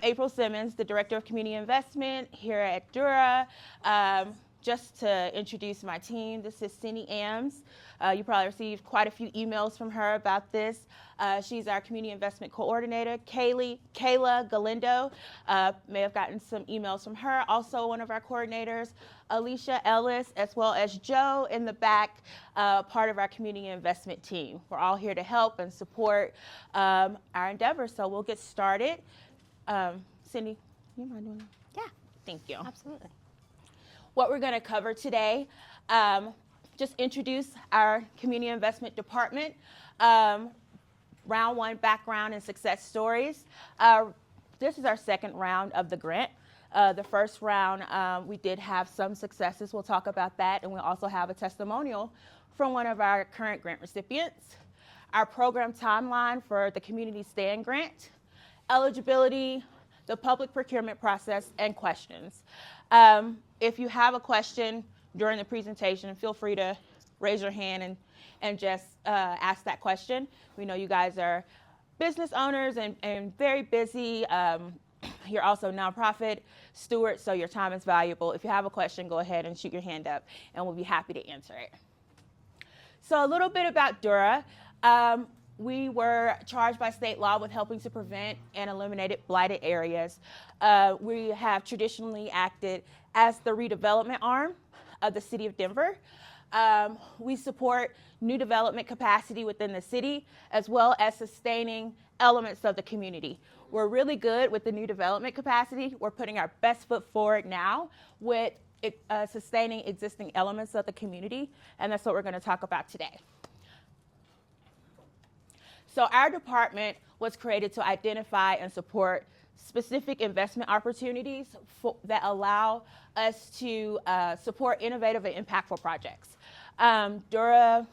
April Simmons, the Director of Community Investment here at DURA. Just to introduce my team, this is Cindy Ames. You probably received quite a few emails from her about this. She's our Community Investment Coordinator. Kayla Galindo, may have gotten some emails from her. Also one of our coordinators, Alicia Ellis, as well as Joe in the back, part of our Community Investment team. We're all here to help and support our endeavors, so we'll get started. Cindy, you mind doing that? Yeah, thank you. absolutely. What we're going to cover today, just introduce our Community Investment Department, round one, background and success stories. This is our second round of the grant. The first round, we did have some successes. We'll talk about that, and we'll also have a testimonial from one of our current grant recipients. Our program timeline for the Community Stand Grant, eligibility, the public procurement process, and questions. If you have a question during the presentation, feel free to raise your hand and just ask that question. We know you guys are business owners and very busy. You're also nonprofit stewards, so your time is valuable. If you have a question, go ahead and shoot your hand up, and we'll be happy to answer it. So a little bit about DURA. We were charged by state law with helping to prevent and eliminate blighted areas. We have traditionally acted as the redevelopment arm of the city of Denver. We support new development capacity within the city, as well as sustaining elements of the community. We're really good with the new development capacity. We're putting our best foot forward now with sustaining existing elements of the community, and that's what we're going to talk about today. So our department was created to identify and support specific investment opportunities that allow us to support innovative and impactful projects. DURA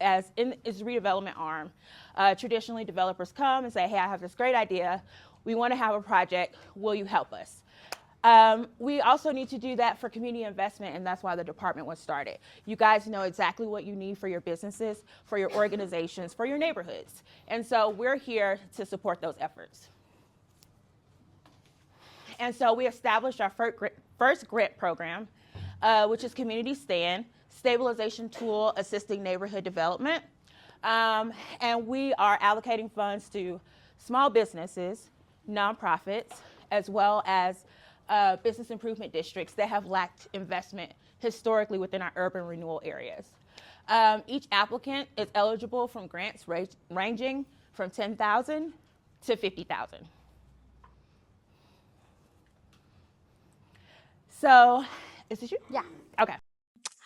is redevelopment arm. Traditionally, developers come and say, hey, I have this great idea. We want to have a project. Will you help us? We also need to do that for community investment, and that's why the department was started. You guys know exactly what you need for your businesses, for your organizations, for your neighborhoods. And so we're here to support those efforts. And so we established our first grant program, which is Community Stand, stabilization tool assisting neighborhood development. And we are allocating funds to small businesses, nonprofits, as well as business improvement districts that have lacked investment historically within our urban renewal areas. Each applicant is eligible from grants ranging from $10,000 to $50,000. So, is this you? Yeah. Okay.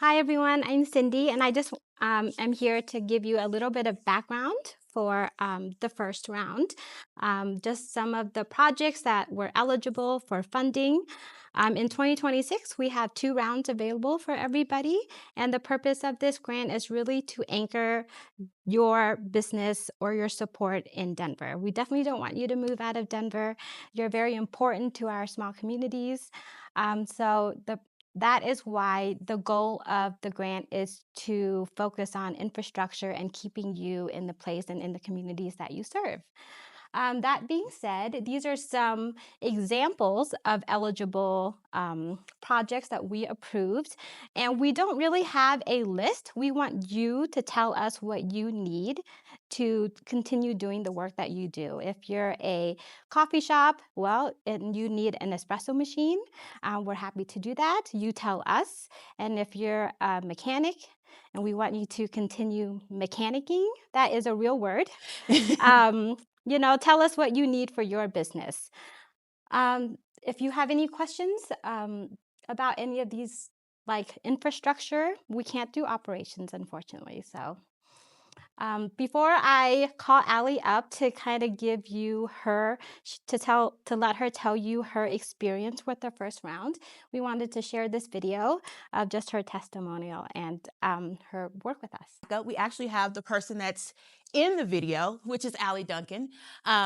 Hi, everyone. I'm Cindy, and I just am here to give you a little bit of background for the first round. Just some of the projects that were eligible for funding. In 2026, we have 2 rounds available for everybody, and the purpose of this grant is really to anchor your business or your support in Denver. We definitely don't want you to move out of Denver. You're very important to our small communities. That is why the goal of the grant is to focus on infrastructure and keeping you in the place and in the communities that you serve. That being said, these are some examples of eligible projects that we approved, and we don't really have a list. We want you to tell us what you need to continue doing the work that you do. If you're a coffee shop, well, and you need an espresso machine, we're happy to do that. You tell us. And if you're a mechanic, and we want you to continue mechanicking, that is a real word. Tell us what you need for your business. If you have any questions about any of these, like infrastructure, we can't do operations, unfortunately. So before I call Allie up to kind of give you to let her tell you her experience with the first round, we wanted to share this video of just her testimonial and her work with us. We actually have the person that's in the video, which is Allie Duncan.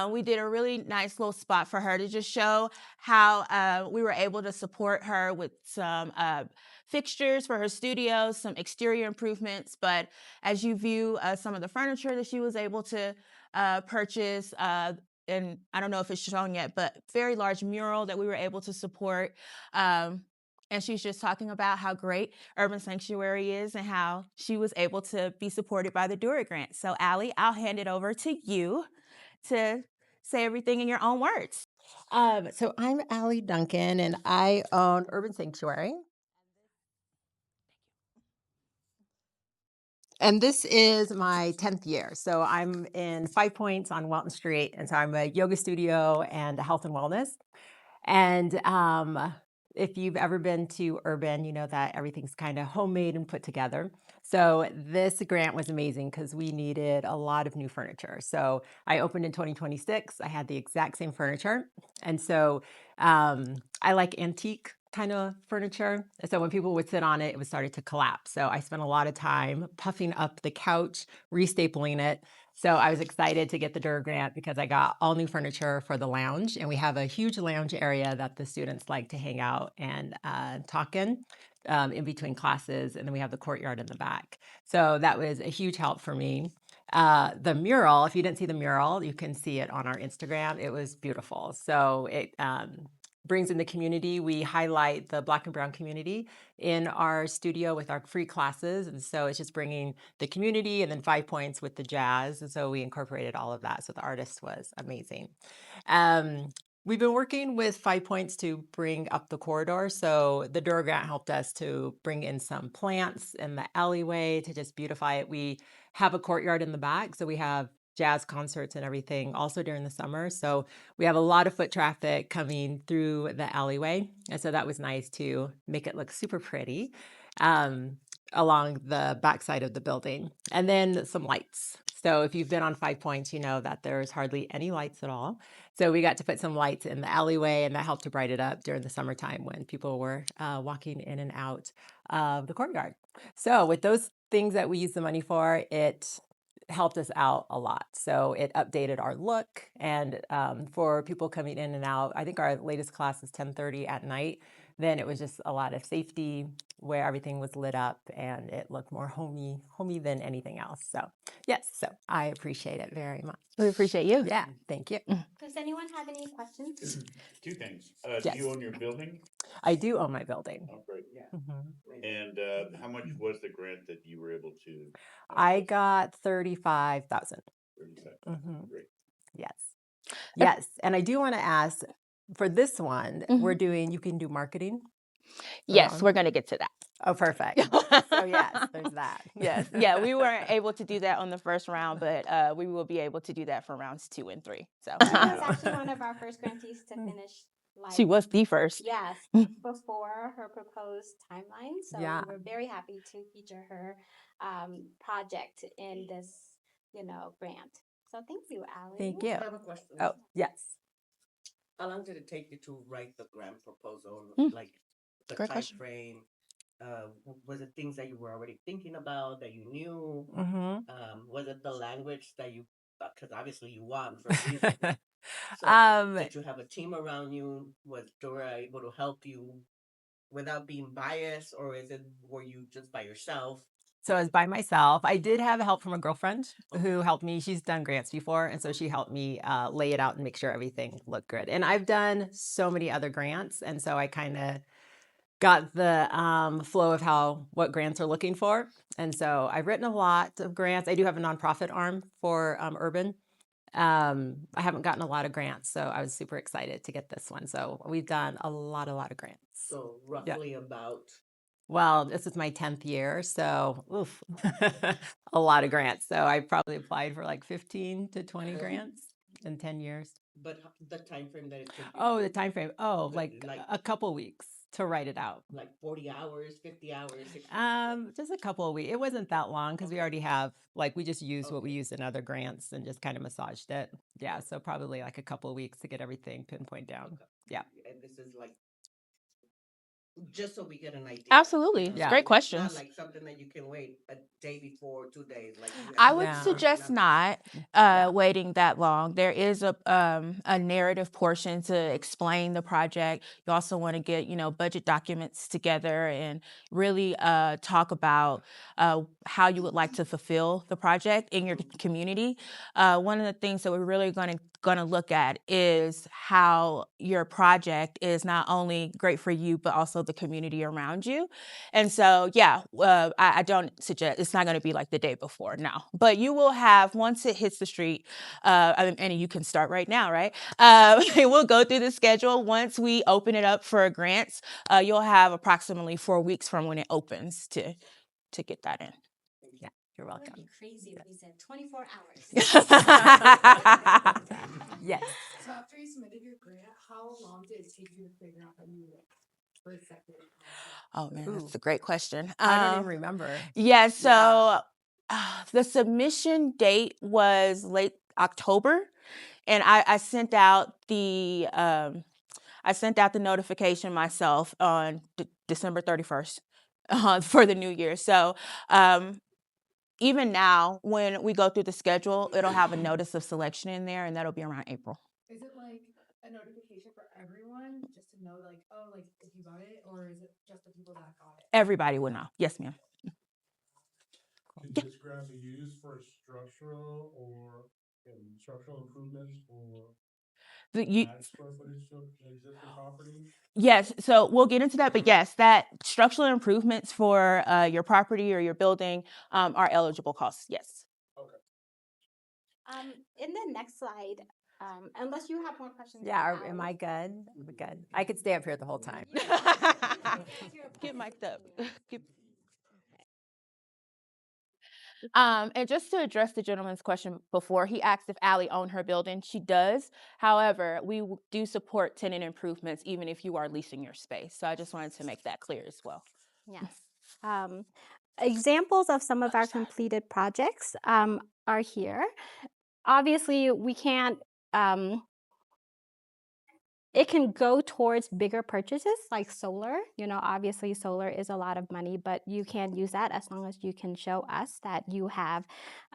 We did a really nice little spot for her to just show how we were able to support her with some fixtures for her studio, some exterior improvements. But as you view some of the furniture that she was able to purchase, and I don't know if it's shown yet, but very large mural that we were able to support. And she's just talking about how great Urban Sanctuary is and how she was able to be supported by the DURA grant. So Allie, I'll hand it over to you to say everything in your own words. So I'm Allie Duncan, and I own Urban Sanctuary. And this is my 10th year. So I'm in 5 Points on Walton Street. And so I'm a yoga studio and a health and wellness. And if you've ever been to Urban, you know that everything's kind of homemade and put together. So this grant was amazing because we needed a lot of new furniture. So I opened in 2026. I had the exact same furniture. And so I like antique kind of furniture. So when people would sit on it, it was starting to collapse. So I spent a lot of time puffing up the couch, restapling it. So I was excited to get the DURA grant because I got all new furniture for the lounge, and we have a huge lounge area that the students like to hang out and talk in between classes, and then we have the courtyard in the back. So that was a huge help for me. The mural, if you didn't see the mural, you can see it on our Instagram. It was beautiful. So it brings in the community. We highlight the Black and Brown community in our studio with our free classes. And so it's just bringing the community and then 5 Points with the jazz. And so we incorporated all of that. So the artist was amazing. We've been working with 5 Points to bring up the corridor. So the DURA grant helped us to bring in some plants in the alleyway to just beautify it. We have a courtyard in the back. So we have jazz concerts and everything also during the summer. So we have a lot of foot traffic coming through the alleyway. And so that was nice to make it look super pretty along the backside of the building. And then some lights. So if you've been on 5 Points, you know that there's hardly any lights at all. So we got to put some lights in the alleyway, and that helped to brighten it up during the summertime when people were walking in and out of the courtyard. So with those things that we use the money for, it helped us out a lot. So it updated our look, and for people coming in and out, I think our latest class is 10:30 at night. Then it was just a lot of safety where everything was lit up and it looked more homey than anything else. So yes, so I appreciate it very much. We appreciate you. Yeah, thank you. Does anyone have any questions? Two things. Yes. Do you own your building? I do own my building. Oh, great. Mhm. And how much was the grant that you were able to? I got 35,000. 35. Mhm. Great. Yes. Yes. And I do want to ask for this one, Mhm. you can do marketing. Yes, we're going to get to that. Oh, perfect. So yes, there's that. Yes. Yeah, we weren't able to do that on the first round, but we will be able to do that for rounds 2 and 3. So She was actually one of our first grantees to finish. she was the first. Yes, before her proposed timeline. So Yeah. we were very happy to feature her project in this, grant. So thank you, Allie. Thank you. I have a question. Oh, yes. How long did it take you to write the grant proposal? Like the Great time question. frame? Was it things that you were already thinking about that you knew? Mm-hmm. Was it the language that you, because obviously you won for a reason. So did you have a team around you? Was DURA able to help you without being biased, or were you just by yourself? So I was by myself. I did have help from a girlfriend who helped me. She's done grants before, and so she helped me lay it out and make sure everything looked good. And I've done so many other grants, and so I kind of got the flow of what grants are looking for. And so I've written a lot of grants. I do have a nonprofit arm for Urban. I haven't gotten a lot of grants, so I was super excited to get this one. So we've done a lot of grants. So roughly about. Well, this is my 10th year, so oof, a lot of grants. So I probably applied for like 15 to 20 grants in 10 years. But the time frame that it took you. Oh, the time frame. Oh, Like- like a couple weeks to write it out. Like 40 hours, 50 hours, 60 Just a couple of weeks. It wasn't that long because we already have, we just used what we Okay. used in other grants and just kind of massaged it. Yeah, so probably like a couple of weeks to get everything pinpoint down. Okay. Yeah. And this is like, just so we get an idea. Absolutely. Yeah. Great It's questions. not like something that you can wait a day before, 2 days. Like you I have to would Yeah. suggest not Yeah. waiting that long. There is a narrative portion to explain the project. You also want to get budget documents together and really talk about how you would like to fulfill the project in your community. One of the things that we're really going to going to look at is how your project is not only great for you, but also the community around you. And so, yeah, I don't suggest, it's not going to be like the day before, no. But you will have, once it hits the street, and you can start right now, right? We'll go through the schedule. Once we open it up for grants, you'll have approximately 4 weeks from when it opens to get that in. Yeah, you're welcome. That'd be crazy if we said 24 hours. Yes. So after you submitted your grant, how long did it take you to figure out that you were accepted? Oh man, Ooh. that's a great question. I don't even remember. Yeah, so the submission date was late October, and I sent out the notification myself on December 31st for the new year. So even now, when we go through the schedule, it'll have a notice of selection in there, and that'll be around April. Is it like a notification for everyone just to know, like, oh, like if you got it, or is it just the people that got it? Everybody will know. Yes, ma'am. Can this grant be used for structural improvements or add square footage to existing property? Yes, so we'll get into that, but yes, that structural improvements for your property or your building are eligible costs. Yes. Okay. In the next slide, unless you have more questions. Yeah, for am Ally. I good? I'm good. I could stay up here the whole time. Get mic'd up. And just to address the gentleman's question before, he asked if Ally owned her building. She does. However, we do support tenant improvements even if you are leasing your space. So I just wanted to make that clear as well. Yes. Examples of some of our completed projects are here. Obviously, we can't, it can go towards bigger purchases like solar. You know, obviously solar is a lot of money, but you can use that as long as you can show us that you have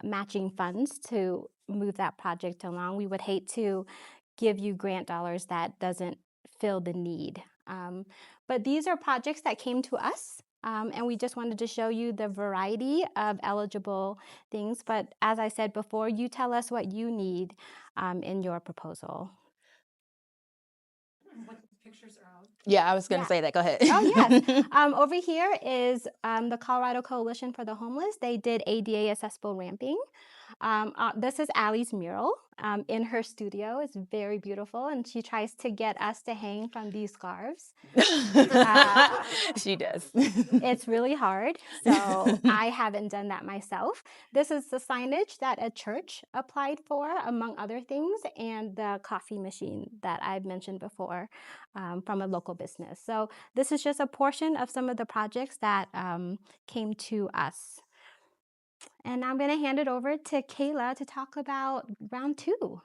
matching funds to move that project along. We would hate to give you grant dollars that doesn't fill the need. But these are projects that came to us. And we just wanted to show you the variety of eligible things. But as I said before, you tell us what you need in your proposal. What pictures are out? Yeah, I was going to Yeah. say that. Go ahead. Oh, yes. Over here is the Colorado Coalition for the Homeless. They did ADA accessible ramping. This is Allie's mural in her studio. It's very beautiful, and she tries to get us to hang from these scarves. She does. It's really hard, so I haven't done that myself. This is the signage that a church applied for, among other things, and the coffee machine that I've mentioned before from a local business. So this is just a portion of some of the projects that came to us. And I'm going to hand it over to Kayla to talk about round 2.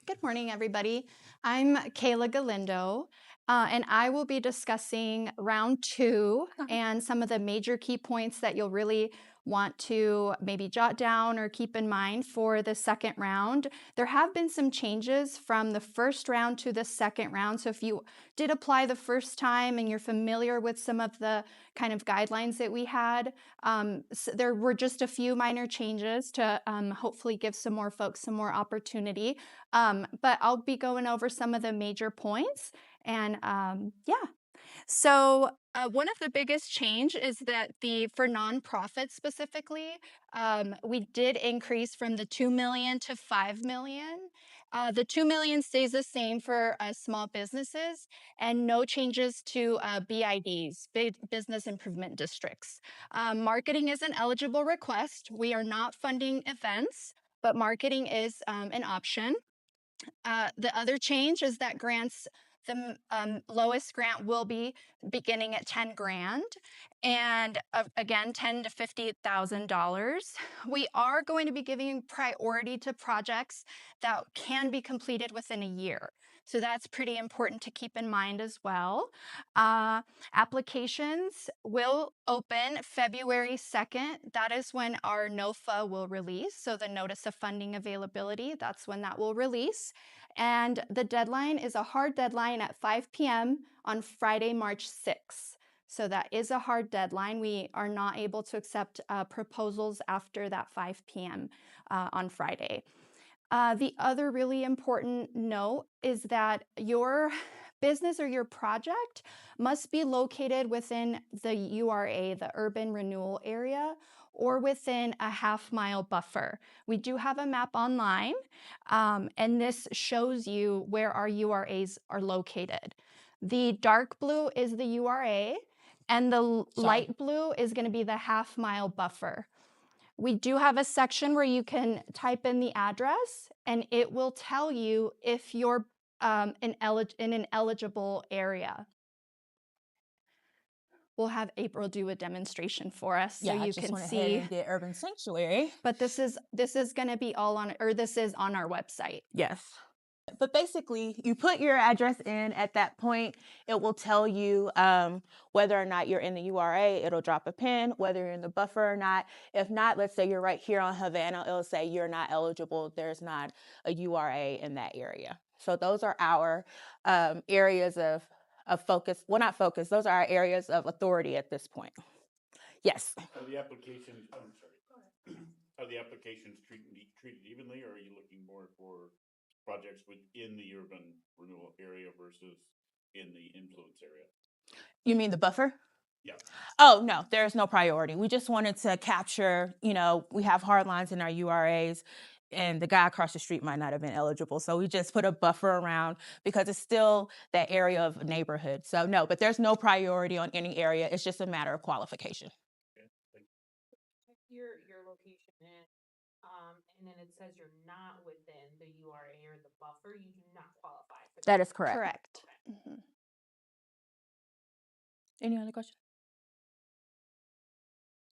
Good morning, everybody. I'm Kayla Galindo, and I will be discussing round 2 and some of the major key points that you'll really want to maybe jot down or keep in mind for the second round. There have been some changes from the first round to the second round. So if you did apply the first time and you're familiar with some of the kind of guidelines that we had, so there were just a few minor changes to hopefully give some more folks some more opportunity. But I'll be going over some of the major points and yeah. So one of the biggest change is that for nonprofits specifically, we did increase from the 2 million to 5 million. The 2 million stays the same for small businesses and no changes to BIDs, business improvement districts. Marketing is an eligible request. We are not funding events, but marketing is an option. The other change is that grants, the lowest grant will be beginning at 10 grand and again, $10,000 to $50,000. We are going to be giving priority to projects that can be completed within a year. So that's pretty important to keep in mind as well. Applications will open February 2nd. That is when our NOFA will release. So the Notice of Funding Availability, that's when that will release. And the deadline is a hard deadline at 5 p.m. on Friday, March 6th. So that is a hard deadline. We are not able to accept proposals after that 5 p.m. On Friday. The other really important note is that your business or your project must be located within the URA, the urban renewal area, or within a half-mile buffer. We do have a map online, and this shows you where our URAs are located. The dark blue is the URA, and the light blue is going to be the half-mile buffer. We do have a section where you can type in the address and it will tell you if you're in an eligible area. We'll have April do a demonstration for us so you can see. And did urban sanctuary. But this is going to be all on, or this is on our website. Yes. But basically, you put your address in at that point. It will tell you whether or not you're in the URA. It'll drop a pin, whether you're in the buffer or not. If not, let's say you're right here on Havana, it'll say you're not eligible. There's not a URA in that area. So those are our areas of focus. Well, not focus. Those are our areas of authority at this point. Yes. Are the applications, I'm sorry, are the applications treated evenly, or are you looking more for projects within the urban renewal area versus in the influence area? You mean the buffer? Yeah. Oh, no, there's no priority. We just wanted to capture, we have hard lines in our URAs, and the guy across the street might not have been eligible. So we just put a buffer around because it's still that area of neighborhood. So no, but there's no priority on any area. It's just a matter of qualification. Okay, thank you. Your location in, and then it says you're not within the URA or the buffer, you do not qualify for That is correct. Correct. Mm-hmm. Any other questions?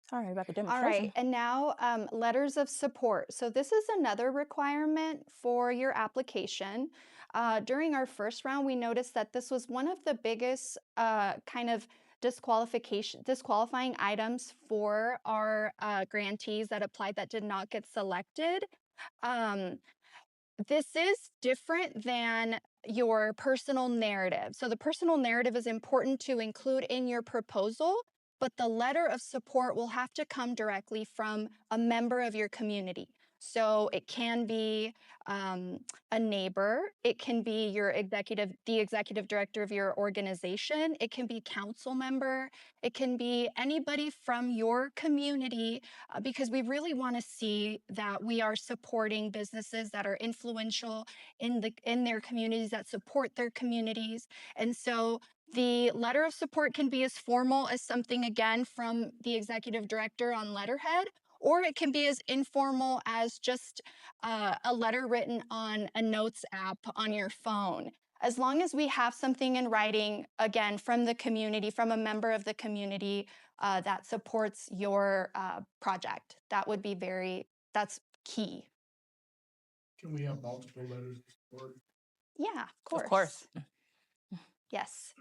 Sorry about the All demonstration. right, and now letters of support. So this is another requirement for your application. During our first round, we noticed that this was one of the biggest kind of disqualifying items for our grantees that applied that did not get selected. This is different than your personal narrative. So the personal narrative is important to include in your proposal, but the letter of support will have to come directly from a member of your community. So it can be a neighbor, it can be the executive director of your organization, it can be council member, it can be anybody from your community, because we really want to see that we are supporting businesses that are influential in their communities, that support their communities. And so the letter of support can be as formal as something, again, from the executive director on letterhead, or it can be as informal as just a letter written on a notes app on your phone. As long as we have something in writing, again, from the community, from a member of the community that supports your project, that's key. Can we have multiple letters of support? Yeah, of course. Of course. Yes.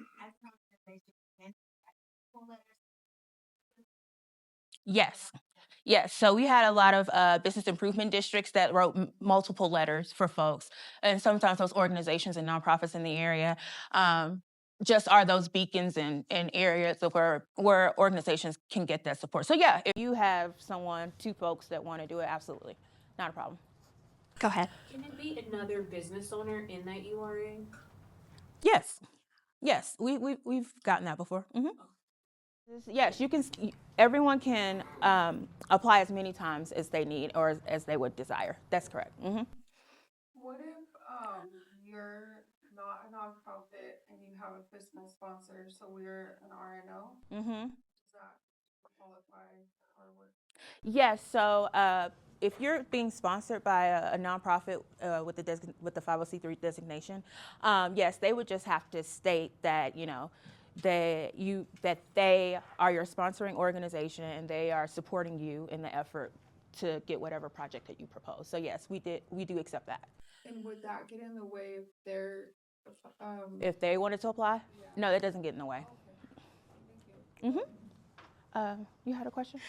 Yes. Yes. So we had a lot of business improvement districts that wrote multiple letters for folks. And sometimes those organizations and nonprofits in the area just are those beacons in areas of where organizations can get that support. So yeah, if you have two folks that want to do it, absolutely. Not a problem. Go ahead. Can it be another business owner in that URA? Yes. Yes. We've gotten that before. Mm-hmm. Yes, you can. Everyone can apply as many times as they need or as they would desire. That's correct. Mm-hmm. What if you're not a nonprofit and you have a fiscal sponsor, so we're an RNO? Mm-hmm. Does that qualify for what? Yes. So if you're being sponsored by a nonprofit with the 503 designation, yes, they would just have to state that that they are your sponsoring organization and they are supporting you in the effort to get whatever project that you propose. So yes, we do accept that. And would that get in the way if they're If they wanted to apply? Yeah. No, that doesn't get in the way. Okay. Thank you. Mm-hmm. You had a question?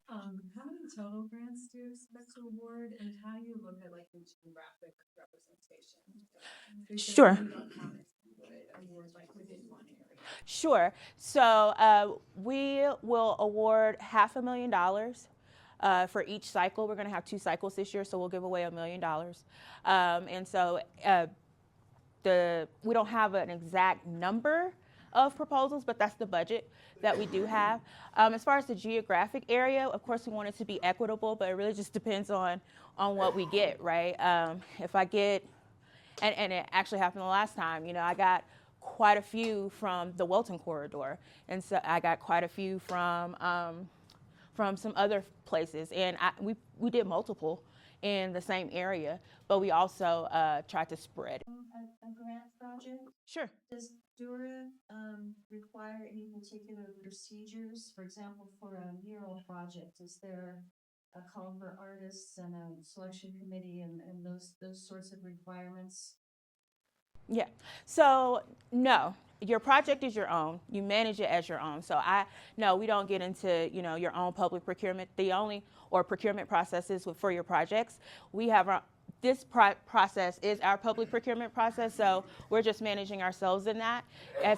How many total grants do you expect to award, and how do you look at like the geographic representation? Because Sure. you don't count it, award like within one area. Sure. So we will award $500,000 For each cycle, we're going to have 2 cycles this year, so we'll give away $1 million. And so we don't have an exact number of proposals, but that's the budget that we do have. As far as the geographic area, of course, we want it to be equitable, but it really just depends on what we get, right? If I get, and it actually happened the last time, you know, I got quite a few from the Welton corridor, and so I got quite a few from some other places, and we did multiple in the same area, but we also tried to spread. A grant project, Sure. does DURA require any particular procedures? For example, for a mural project, is there a call for artists and a selection committee and those sorts of requirements? Yeah. So no, your project is your own. You manage it as your own. So no, we don't get into, you know, your own public procurement. Or procurement processes for your projects. We have this process is our public procurement process. So we're just managing ourselves in that.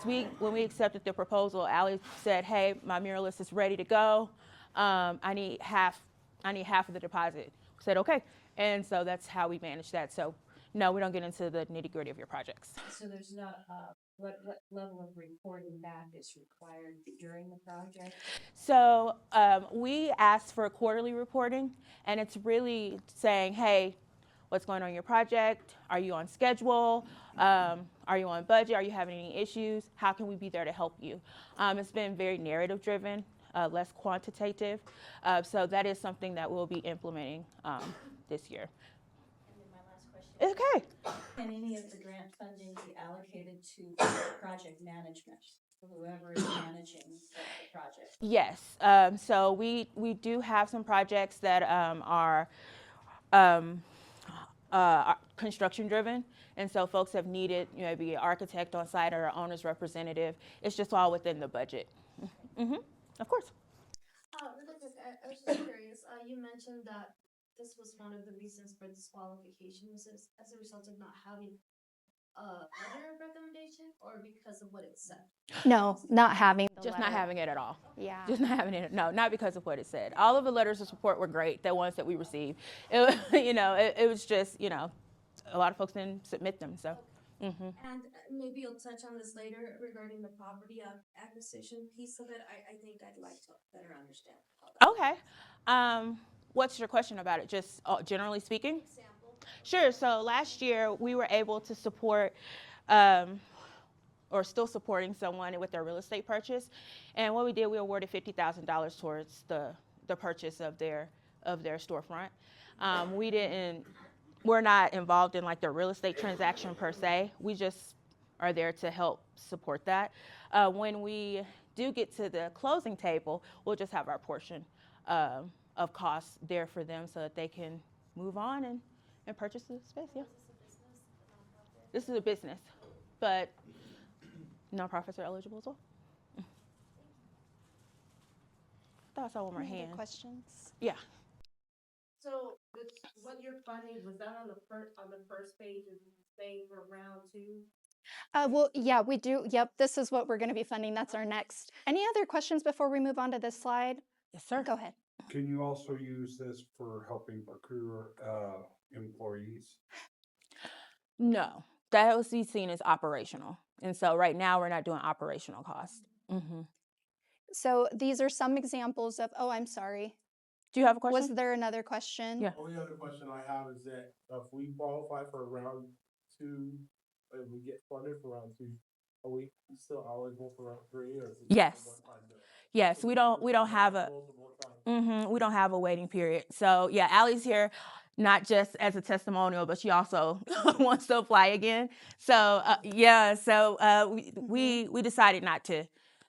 When we accepted the proposal, Allie said, "Hey, my muralist is ready to go. I need half of the deposit." We said, "Okay," and so that's how we manage that. So no, we don't get into the nitty-gritty of your projects. So there's not what level of reporting back is required during the project? So we ask for quarterly reporting, and it's really saying, hey, what's going on in your project? Are you on schedule? Are you on budget? Are you having any issues? How can we be there to help you? It's been very narrative driven, less quantitative. So that is something that we'll be implementing this year. And then my last question. Okay. Can any of the grant funding be allocated to project management, for whoever is managing the project? Yes. So we do have some projects that are construction driven, and so folks have needed, you know, maybe an architect on site or an owner's representative. It's just all within the budget. Mm-hmm. Of course. Really quick, I was just curious. You mentioned that this was one of the reasons for disqualification. Was this as a result of not having a letter of recommendation, or because of what it said? No, not having the Just letter. not having it at all. Yeah. Just not having it. No, not because of what it said. All of the letters of support were great, the ones that we received. It was just, you know, a lot of folks didn't submit them. So. Mm-hmm. And maybe you'll touch on this later regarding the property acquisition piece of it. I think I'd like to better understand how that Okay. What's your question about it? Just generally speaking? example. Sure. So last year we were able to support, or still supporting someone with their real estate purchase, and what we did, we awarded $50,000 towards the purchase of their storefront. We're not involved in like the real estate transaction per se. We just are there to help support that. When we do get to the closing table, we'll just have our portion of costs there for them so that they can move on and purchase the space. Yeah. This is a business, but nonprofits are eligible as well. I thought I saw one more Any other hand. questions? Yeah. So what you're funding, was that on the first page of the thing for round 2? Well, yeah, we do. Yep, this is what we're going to be funding. That's our next. Any other questions before we move on to this slide? Yes, sir. Go ahead. Can you also use this for helping procure employees? No, that will be seen as operational. And so right now we're not doing operational costs. Mm-hmm. So these are some examples of, oh, I'm sorry. Do you have a question? Was there another question? Yeah. Only other question I have is that if we qualify for round 2, if we get funded for round 2, are we still eligible for round 3? Or is it Yes. just a one-time deal? Yes, we don't have a we don't have a waiting period. So yeah, Allie's here not just as a testimonial, but she also wants to apply again. So we decided not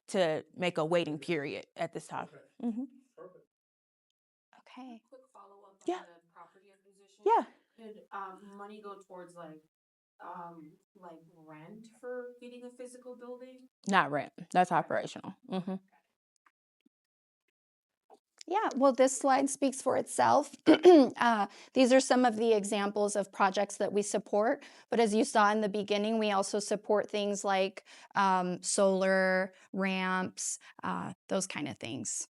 to make a waiting period at this time. Okay. Mm-hmm. Perfect. Okay. Quick follow-up Yeah. on the property acquisition. Yeah. Could money go towards like rent for getting a physical building? Not rent. That's operational. Mm-hmm. Yeah, well, this slide speaks for itself. These are some of the examples of projects that we support. But as you saw in the beginning, we also support things like solar, ramps, those kind of things.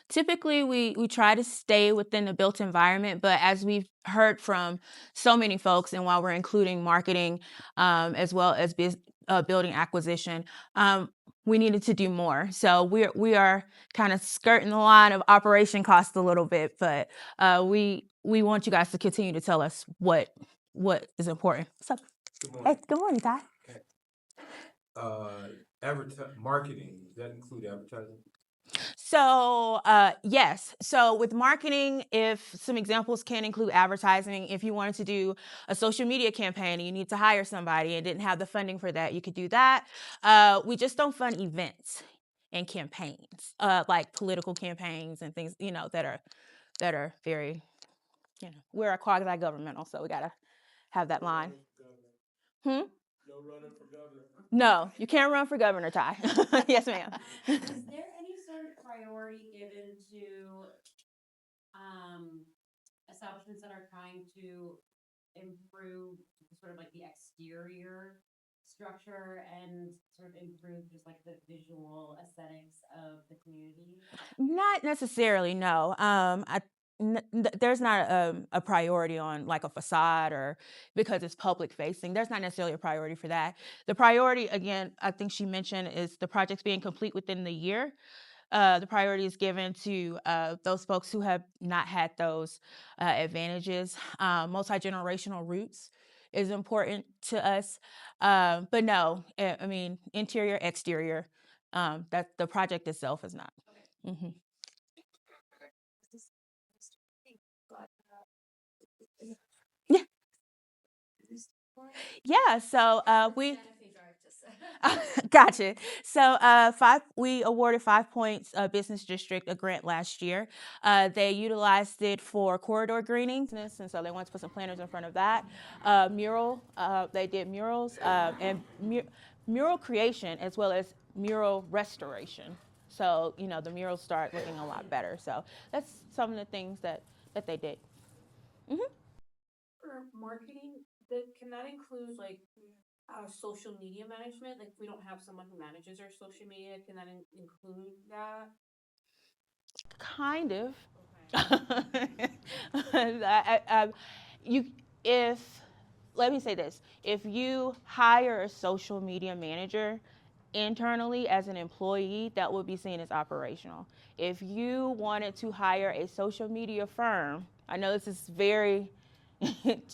Typically, we try to stay within the built environment, but as we've heard from so many folks, and while we're including marketing as well as building acquisition, we needed to do more. So we are kind of skirting the line of operation costs a little bit, but we want you guys to continue to tell us what is important. What's up? Good morning. Hey, good morning, Ty. Marketing, does that include advertising? So yes. So with marketing, if some examples can include advertising, if you wanted to do a social media campaign and you need to hire somebody and didn't have the funding for that, you could do that. We just don't fund events and campaigns, like political campaigns and things, that are very, we're a quasi-governmental, so we gotta have that line. Hmm? No running for governor. No, you can't run for governor, Ty. Yes, ma'am. Is there any sort of priority given to establishments that are trying to improve sort of like the exterior structure and sort of improve just like the visual aesthetics of the community? Not necessarily, no. There's not a priority on like a facade or because it's public facing. There's not necessarily a priority for that. The priority, again, I think she mentioned, is the projects being complete within the year. The priority is given to those folks who have not had those advantages. Multi-generational roots is important to us. But no, I mean, interior, exterior, that the project itself is not. Mhm. Yeah. Yeah, so we gotcha. So we awarded 5 Points Business District a grant last year. They utilized it for corridor greening, and so they wanted to put some planters in front of that. They did murals and mural creation as well as mural restoration. So, the murals start looking a lot better. So that's some of the things that they did. For marketing, can that include like social media management? Like if we don't have someone who manages our social media, can that include that? Kind of. Okay. Let me say this, if you hire a social media manager internally as an employee, that would be seen as operational. If you wanted to hire a social media firm, I know this is very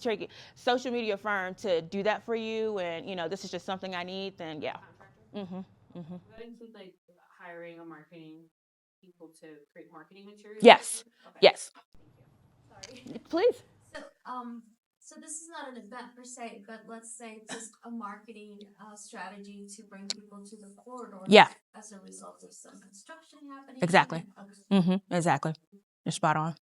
tricky, social media firm to do that for you, and this is just something I need, then yeah. Contractor? Mm-hmm. Does that include like hiring a marketing people to create marketing materials? Yes. Okay. Yes. Sorry. Please. So this is not an event per se, but let's say just a marketing strategy to bring people to the corridor. Yeah. As a result of some construction happening. Exactly. and other- Exactly. You're spot on.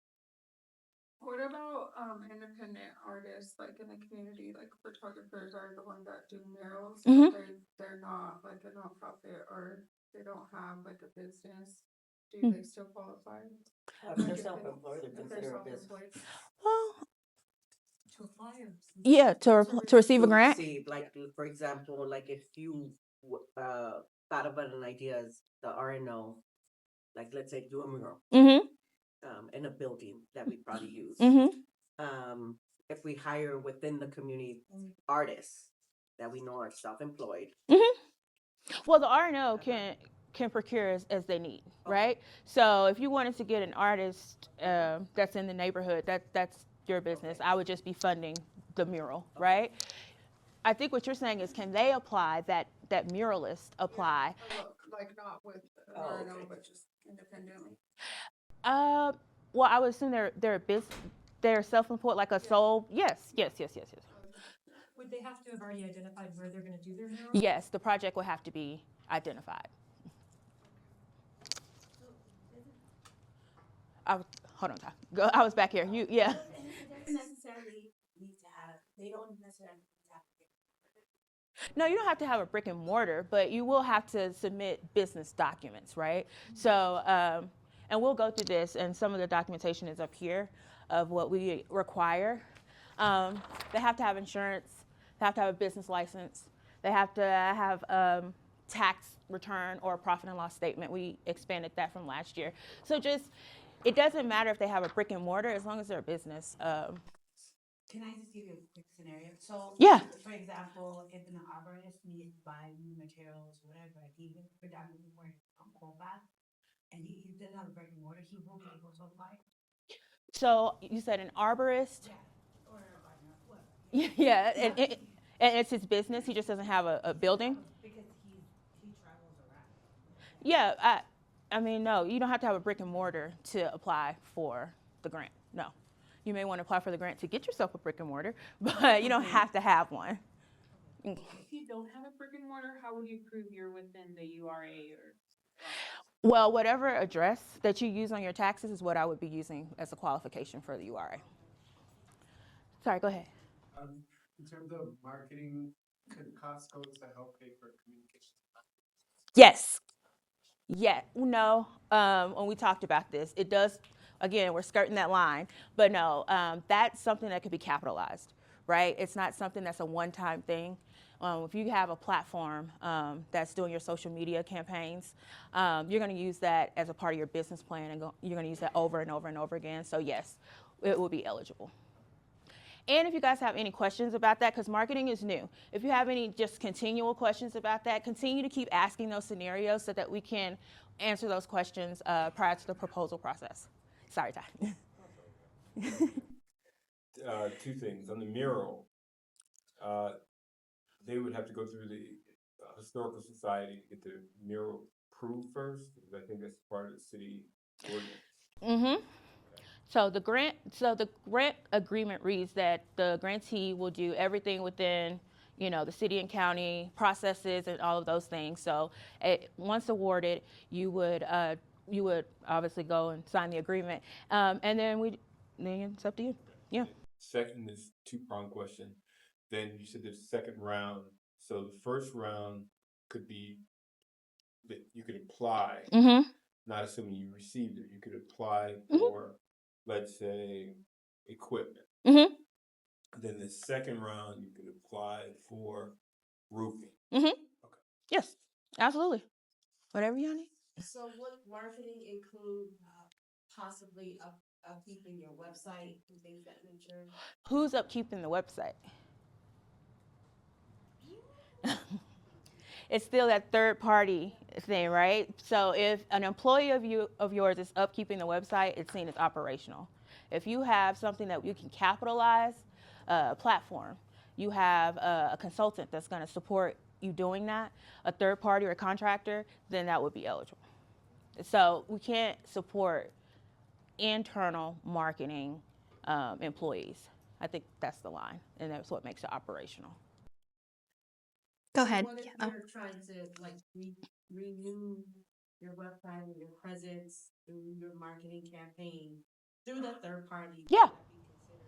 What about independent artists like in the community, like photographers are the ones that do murals, Mhm. but they're not like a nonprofit or they don't have like a business. Do Hmm. they still qualify? If they're self-employed, they're If they're considered a business. self-employed? Well, To apply or yeah, to receive a grant. See, like, for example, like if you thought about an idea as the RNO, like let's say do a mural Mm-hmm. in a building that we probably use. Mm-hmm. If we hire within the community artists that we know are self-employed. Well, the RNO can procure as they need, right? So if you wanted to get an artist that's in the neighborhood, that's your business. I would just be funding the mural, right? I think what you're saying is, can they apply that muralist apply? Like not with Oh, RNO, okay. but just independently. Well, I would assume they're self-employed, like a sole. Yes. Would they have to have already identified where they're going to do their mural? Yes, the project would have to be identified. Hold on, Ty. Go. I was back here. Yeah. It doesn't necessarily need to have. They don't necessarily have to. No, you don't have to have a brick and mortar, but you will have to submit business documents, right? So, and we'll go through this, and some of the documentation is up here of what we require. They have to have insurance. They have to have a business license. They have to have tax return or a profit and loss statement. We expanded that from last year. So just, it doesn't matter if they have a brick and mortar as long as they're a business. Can I just give you a quick scenario? So, Yeah. for example, if an arborist needs to buy new materials, whatever, he would predominantly work on Colbath, and he doesn't have a brick and mortar, he will be able to apply. So you said an arborist? Yeah, or a gardener, whatever. Yeah, and it's his business. He just doesn't have a building. Because he travels around. Yeah, I mean, no, you don't have to have a brick and mortar to apply for the grant. No, you may want to apply for the grant to get yourself a brick and mortar, but you don't have to have one. If you don't have a brick and mortar, how would you prove you're within the URA or? Well, whatever address that you use on your taxes is what I would be using as a qualification for the URA. Sorry, go ahead. In terms of marketing, could costs go to help pay for communications? Yes. Yeah, no, when we talked about this, it does, again, we're skirting that line, but no, that's something that could be capitalized, right? It's not something that's a one-time thing. If you have a platform that's doing your social media campaigns, you're going to use that as a part of your business plan, and you're going to use that over and over and over again. So yes, it will be eligible. And if you guys have any questions about that, because marketing is new, if you have any just continual questions about that, continue to keep asking those scenarios so that we can answer those questions prior to the proposal process. Sorry, Ty. Two things. On the mural, they would have to go through the Historical Society to get the mural approved first, because I think that's part of the city ordinance. Mm-hmm. So the grant agreement reads that the grantee will do everything within, the city and county processes and all of those things. So once awarded, you would obviously go and sign the agreement, and then it's up to you. Yeah. Second is two-pronged question. Then you said the second round. So the first round could be that you could apply, not assuming you received it. You could apply for, let's say, equipment. Then the second round, you could apply for roofing. Okay. Yes, absolutely. Whatever you need. So would marketing include possibly upkeeping your website and things of that nature? Who's upkeeping the website? It's still that third party thing, right? So if an employee of yours is upkeeping the website, it's seen as operational. If you have something that you can capitalize, a platform, you have a consultant that's going to support you doing that, a third party or a contractor, then that would be eligible. So we can't support internal marketing employees. I think that's the line, and that's what makes it operational. Go ahead. What if you're trying to renew your website and your presence through your marketing campaign through the third party? Yeah.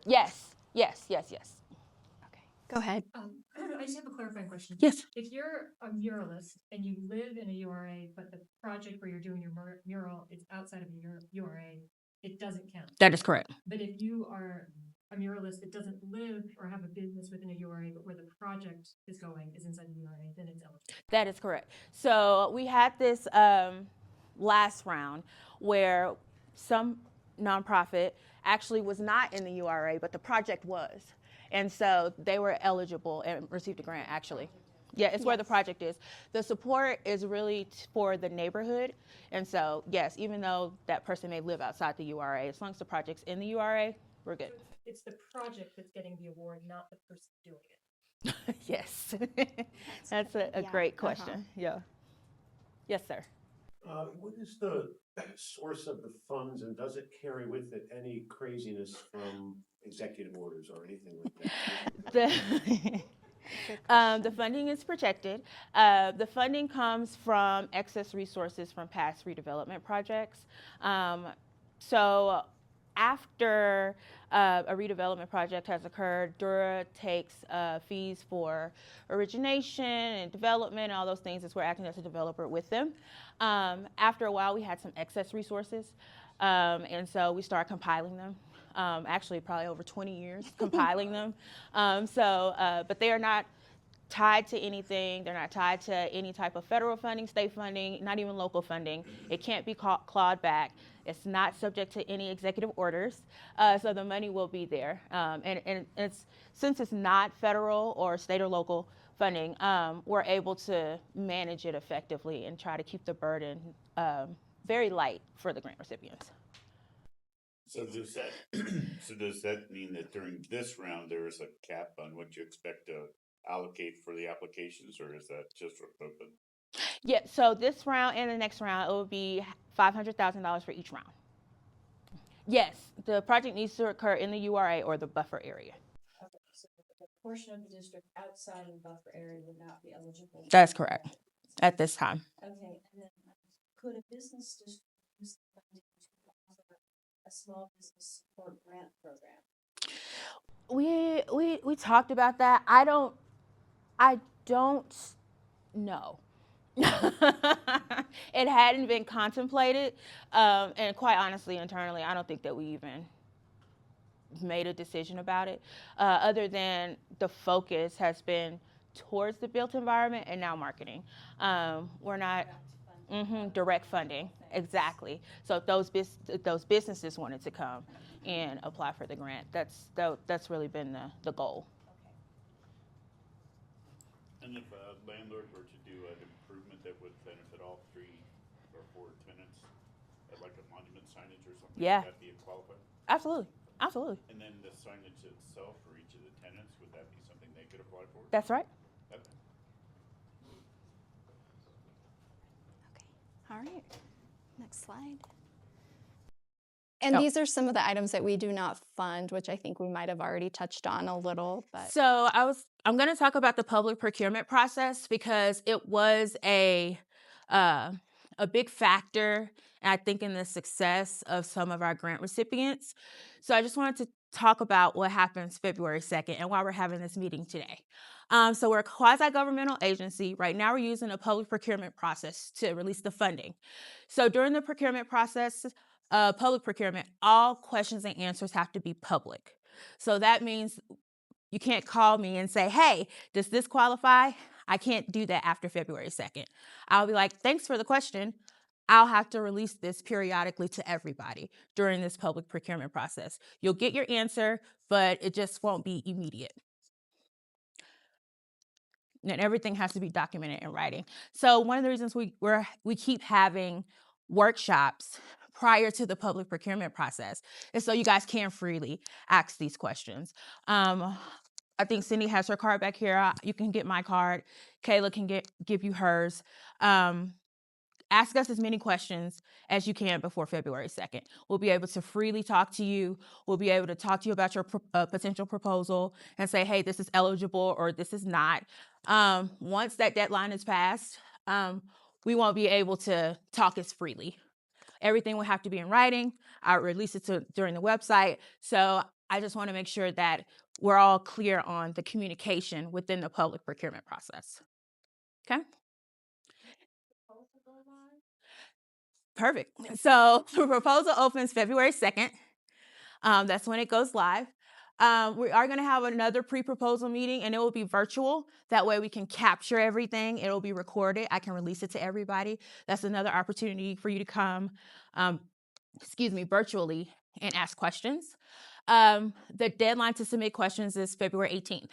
Yes. Okay. Go ahead. I just have a clarifying question. Yes. If you're a muralist and you live in a URA, but the project where you're doing your mural is outside of your URA, it doesn't count. That is correct. But if you are a muralist that doesn't live or have a business within a URA, but where the project is going is inside the URA, then it's eligible. That is correct. So we had this last round where some nonprofit actually was not in the URA, but the project was. And so they were eligible and received a grant, actually. Yeah, it's where the project is. The support is really for the neighborhood. And so, yes, even though that person may live outside the URA, as long as the project's in the URA, we're good. So it's the project that's getting the award, not the person doing it. Yes. That's a great question. Yeah. Yes, sir. What is the source of the funds, and does it carry with it any craziness from executive orders or anything like that? The funding is protected. The funding comes from excess resources from past redevelopment projects. So after a redevelopment project has occurred, DURA takes fees for origination and development and all those things as we're acting as a developer with them. After a while, we had some excess resources, and so we started compiling them. Actually, probably over 20 years compiling them. But they are not tied to anything. They're not tied to any type of federal funding, state funding, not even local funding. It can't be clawed back. It's not subject to any executive orders, so the money will be there. And it's, since it's not federal or state or local funding, we're able to manage it effectively and try to keep the burden very light for the grant recipients. So does that so does that mean that during this round there is a cap on what you expect to allocate for the applications, or is that just open? Yeah, so this round and the next round, it will be $500,000 for each round. Yes, the project needs to occur in the URA or the buffer area. Okay, so the portion of the district outside of the buffer area would not be eligible. That's correct at this time. Okay, and then could a business district use the funding to offer a small business support grant program? We talked about that. I don't know. It hadn't been contemplated, and quite honestly, internally, I don't think that we even made a decision about it, other than the focus has been towards the built environment and now marketing. We're not direct funding, exactly. So if those businesses wanted to come and apply for the grant, that's really been the goal. And if a landlord were to do an improvement that would benefit all 3 or 4 tenants, like a monument signage or something, Yeah. would that be a qualified? Absolutely. And then the signage itself for each of the tenants, would that be something they could apply for? That's right. Okay. All right, next slide. And these are some of the items that we do not fund, which I think we might have already touched on a little, but. So I'm going to talk about the public procurement process because it was a big factor, I think, in the success of some of our grant recipients. So I just wanted to talk about what happens February 2nd and why we're having this meeting today. So we're a quasi-governmental agency. Right now we're using a public procurement process to release the funding. So during the procurement process, public procurement, all questions and answers have to be public. So that means you can't call me and say, hey, does this qualify? I can't do that after February 2nd. I'll be like, thanks for the question. I'll have to release this periodically to everybody during this public procurement process. You'll get your answer, but it just won't be immediate. And everything has to be documented in writing. So one of the reasons we keep having workshops prior to the public procurement process is so you guys can freely ask these questions. I think Cindy has her card back here. You can get my card. Kayla can give you hers. Ask us as many questions as you can before February 2nd. We'll be able to freely talk to you. We'll be able to talk to you about your potential proposal and say, hey, this is eligible or this is not. Once that deadline is passed, we won't be able to talk as freely. Everything will have to be in writing. I'll release it during the website. So I just want to make sure that we're all clear on the communication within the public procurement process. Okay? Perfect. So the proposal opens February 2nd. That's when it goes live. We are going to have another pre-proposal meeting, and it will be virtual. That way we can capture everything. It will be recorded. I can release it to everybody. That's another opportunity for you to come, virtually and ask questions. The deadline to submit questions is February 18th.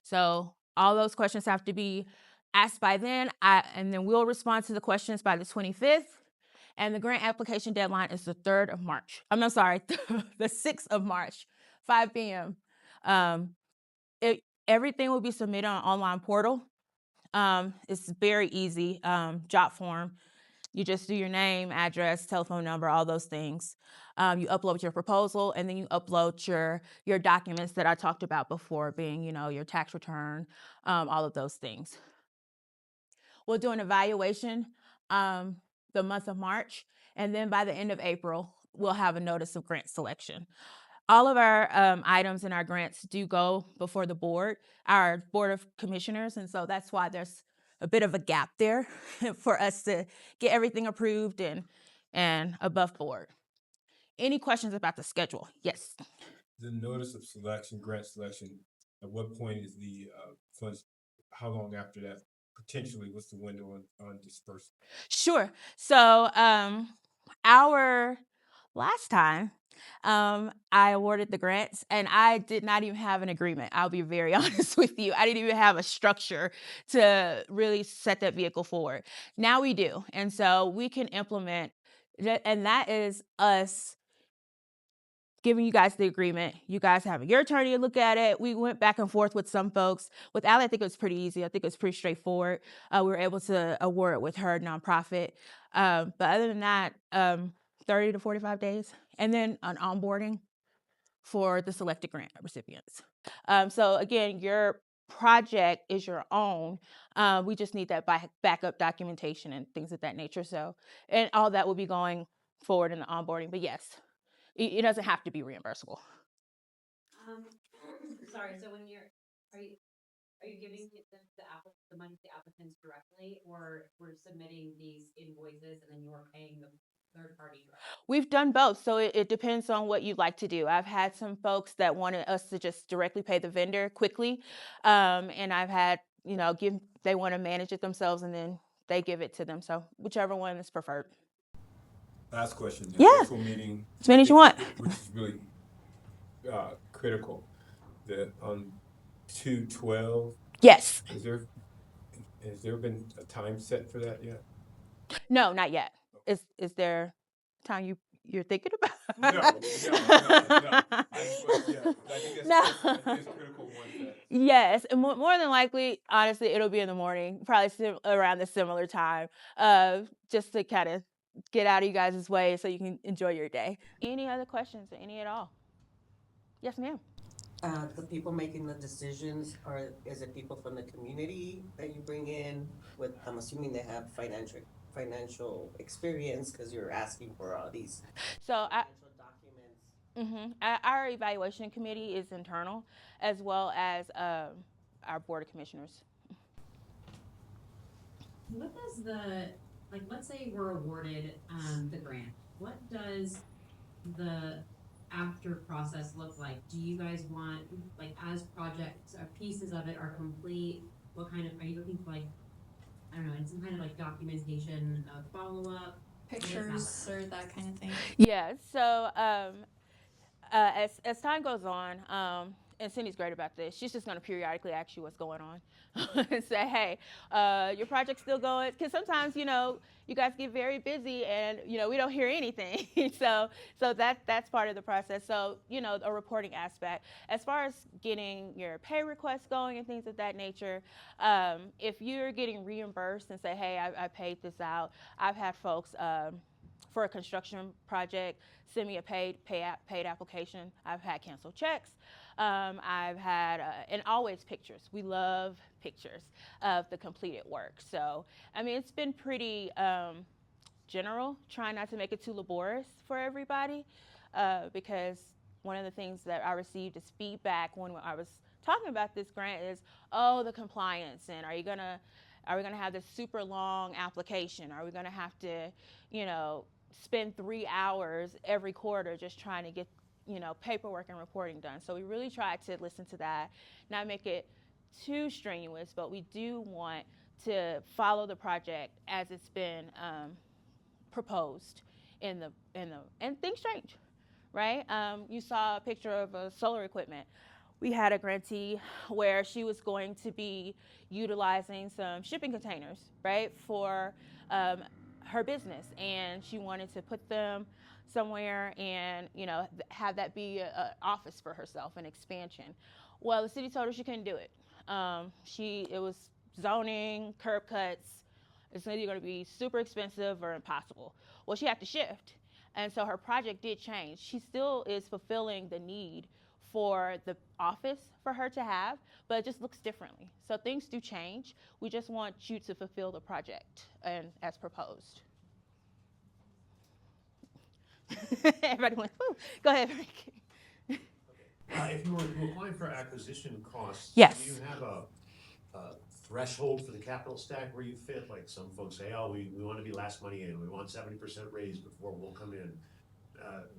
So all those questions have to be asked by then, and then we'll respond to the questions by the 25th. And the grant application deadline is the 3rd of March. I'm sorry, the 6th of March, 5 p.m. Everything will be submitted on an online portal. It's very easy, job form. You just do your name, address, telephone number, all those things. You upload your proposal, and then you upload your documents that I talked about before, being, your tax return, all of those things. We'll do an evaluation the month of March, and then by the end of April, we'll have a notice of grant selection. All of our items in our grants do go before the board, our board of commissioners, and so that's why there's a bit of a gap there for us to get everything approved and above board. Any questions about the schedule? Yes. The notice of selection, grant selection, at what point is the funds, how long after that potentially? What's the window on dispersal? Sure. So our last time I awarded the grants and I did not even have an agreement. I'll be very honest with you. I didn't even have a structure to really set that vehicle forward. Now we do. And so we can implement and that is us giving you guys the agreement, you guys having your attorney to look at it. We went back and forth with some folks. With Allie, I think it was pretty easy. I think it was pretty straightforward. We were able to award it with her nonprofit. But other than that, 30 to 45 days. And then an onboarding for the selected grant recipients. So again, your project is your own. We just need that backup documentation and things of that nature. So, and all that will be going forward in the onboarding. But yes, it doesn't have to be reimbursable. Sorry. So when are you giving the money to the applicants directly, or we're submitting these invoices and then you're paying the third party directly? We've done both, so it depends on what you'd like to do. I've had some folks that wanted us to just directly pay the vendor quickly, and I've had they want to manage it themselves and then they give it to them. So whichever one is preferred. Last question. The Yeah. virtual meeting. As many as you want. Which is really critical. On 2/12. Yes. Has there been a time set for that yet? No, not yet. Is there time you're thinking about? No. I think that's critical one. Yes, and more than likely, honestly, it'll be in the morning, probably around the similar time, just to kind of get out of you guys' way so you can enjoy your day. Any other questions, or any at all? Yes, ma'am. The people making the decisions is it people from the community that you bring in with, I'm assuming they have financial experience because you're asking for all these financial documents. Our evaluation committee is internal, as well as our board of commissioners. What does let's say we're awarded the grant, what does the after process look like? Do you guys want, as projects or pieces of it are complete, what kind of, are you looking for, I don't know, some kind of documentation of follow-up? Pictures or that kind of thing? Yeah, so as time goes on, and Cindy's great about this, she's just going to periodically ask you what's going on and say, hey, your project's still going? Because sometimes, you guys get very busy and, we don't hear anything. so that's part of the process. So, a reporting aspect. As far as getting your pay requests going and things of that nature, if you're getting reimbursed and say, hey, I paid this out, I've had folks for a construction project send me a paid application. I've had canceled checks. I've had, and always pictures. We love pictures of the completed work. So, it's been pretty general, trying not to make it too laborious for everybody, because one of the things that I received as feedback when I was talking about this grant is, the compliance, and are we gonna have this super long application? Are we gonna have to, spend 3 hours every quarter just trying to get paperwork and reporting done? So we really tried to listen to that, not make it too strenuous, but we do want to follow the project as it's been proposed and things change, right? You saw a picture of solar equipment. We had a grantee where she was going to be utilizing some shipping containers, right, for her business, and she wanted to put them somewhere and have that be an office for herself, an expansion. Well, the city told her she couldn't do it. It was zoning, curb cuts. It's either going to be super expensive or impossible. Well, she had to shift, and so her project did change. She still is fulfilling the need for the office for her to have, but it just looks differently. So things do change. We just want you to fulfill the project and as proposed. Everybody went, woo. Go ahead, Frank. If you were to apply for acquisition costs, yes. Do you have a threshold for the capital stack where you fit? Like some folks say, we want to be last money in, we want 70% raise before we'll come in.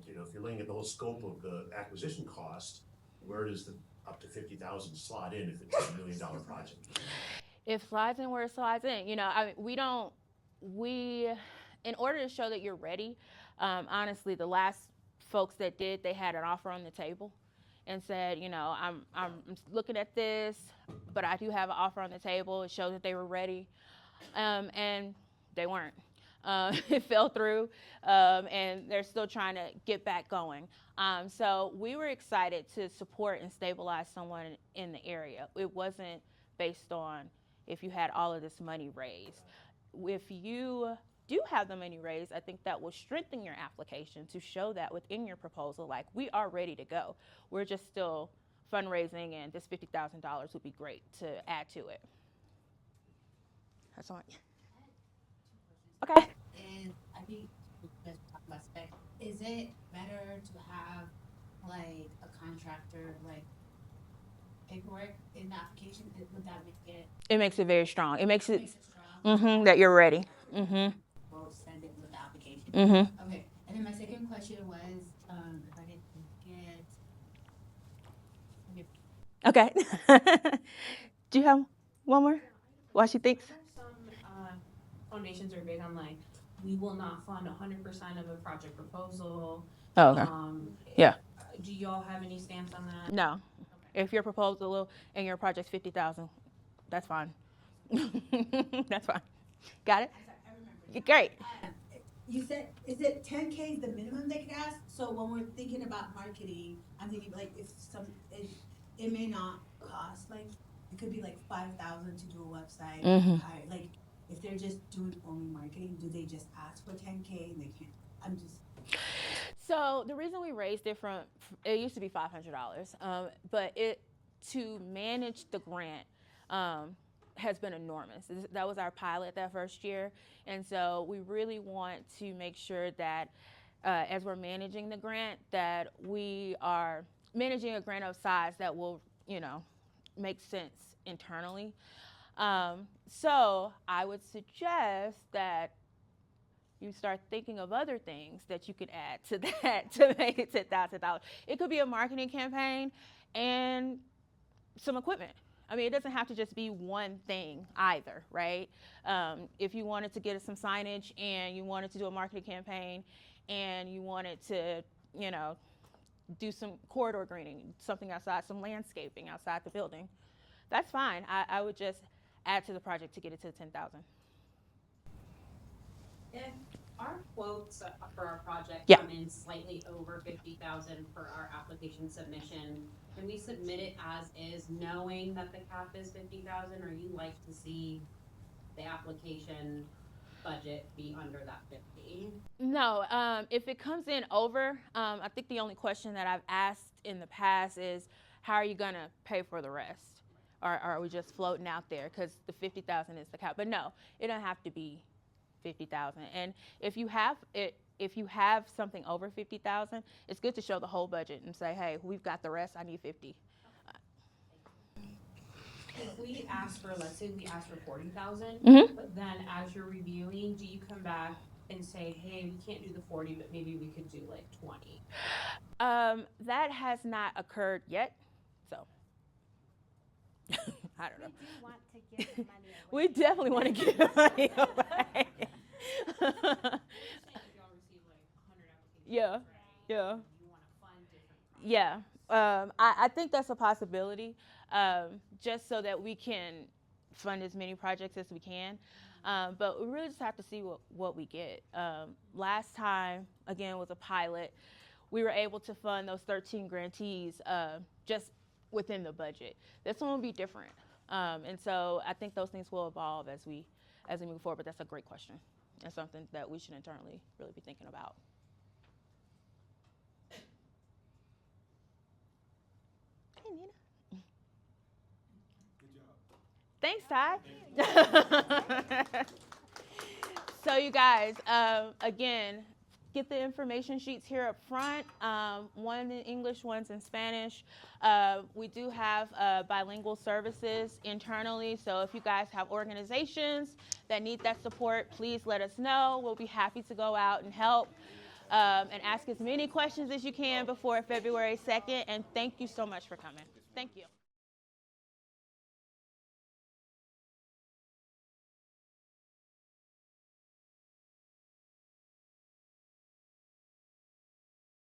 If you're looking at the whole scope of the acquisition cost, where does the up to 50,000 slot in if it's $1 million project? If slides in where it slides in, you know, I mean, in order to show that you're ready, honestly, the last folks that did, they had an offer on the table and said, you know, I'm looking at this, but I do have an offer on the table. It showed that they were ready, and they weren't. It fell through, and they're still trying to get back going. So we were excited to support and stabilize someone in the area. It wasn't based on if you had all of this money raised. If you do have the money raised, I think that will strengthen your application to show that within your proposal, like, we are ready to go. We're just still fundraising, and this $50,000 would be great to add to it. That's all. Okay. And I think we just talk about spec. Is it better to have like a contractor like paperwork in the application? Would that make it? It makes it very strong. It makes it strong. that you're ready. We'll send it with the application. Okay. And then my second question was, if I didn't get. Okay. Do you have one more? While she thinks. Some foundations are big on like, we will not fund 100% of a project proposal. Oh, okay. Yeah. Do y'all have any stance on that? No. Okay. If your proposal and your project's $50,000, that's fine. That's fine. Got it? I remember. Great. You said, is it 10K is the minimum they could ask? So when we're thinking about marketing, I'm thinking like it may not cost, like it could be like $5,000 to do a website. Like if they're just doing only marketing, do they just ask for 10K and they can't? So the reason we raised it used to be $500, but to manage the grant has been enormous. That was our pilot that first year, and so we really want to make sure that as we're managing the grant, that we are managing a grant of size that will, you know, make sense internally. So I would suggest that you start thinking of other things that you could add to that to make it $10,000. It could be a marketing campaign and some equipment. I mean, it doesn't have to just be one thing either, right? If you wanted to get some signage and you wanted to do a marketing campaign and you wanted to, you know, do some corridor greening, something outside, some landscaping outside the building, that's fine. I would just add to the project to get it to 10,000. If our quotes for our project come in slightly over 50,000 for our application submission, can we submit it as is, knowing that the cap is 50,000, or you like to see the application budget be under that 50? No, if it comes in over, I think the only question that I've asked in the past is, how are you gonna pay for the rest? Or are we just floating out there? Because the 50,000 is the cap. But no, it don't have to be 50,000. And if you have something over 50,000, it's good to show the whole budget and say, hey, we've got the rest. I need 50. If we ask for, let's say we ask for 40,000, but then as you're reviewing, do you come back and say, hey, we can't do the 40, but maybe we could do like 20? That has not occurred yet, so I don't know. We do want to give the money away. We definitely want to give the money away. Yeah. Yeah. I think that's a possibility, just so that we can fund as many projects as we can. But we really just have to see what we get. Last time, again, was a pilot. We were able to fund those 13 grantees just within the budget. This one will be different. And so I think those things will evolve as we move forward, but that's a great question. That's something that we should internally really be thinking about. Hey, Nina. Good job. Thanks, Ty. So you guys, again, get the information sheets here up front. One in English, one's in Spanish. We do have bilingual services internally, so if you guys have organizations that need that support, please let us know. We'll be happy to go out and help and ask as many questions as you can before February 2nd, and thank you so much for coming. Thank you.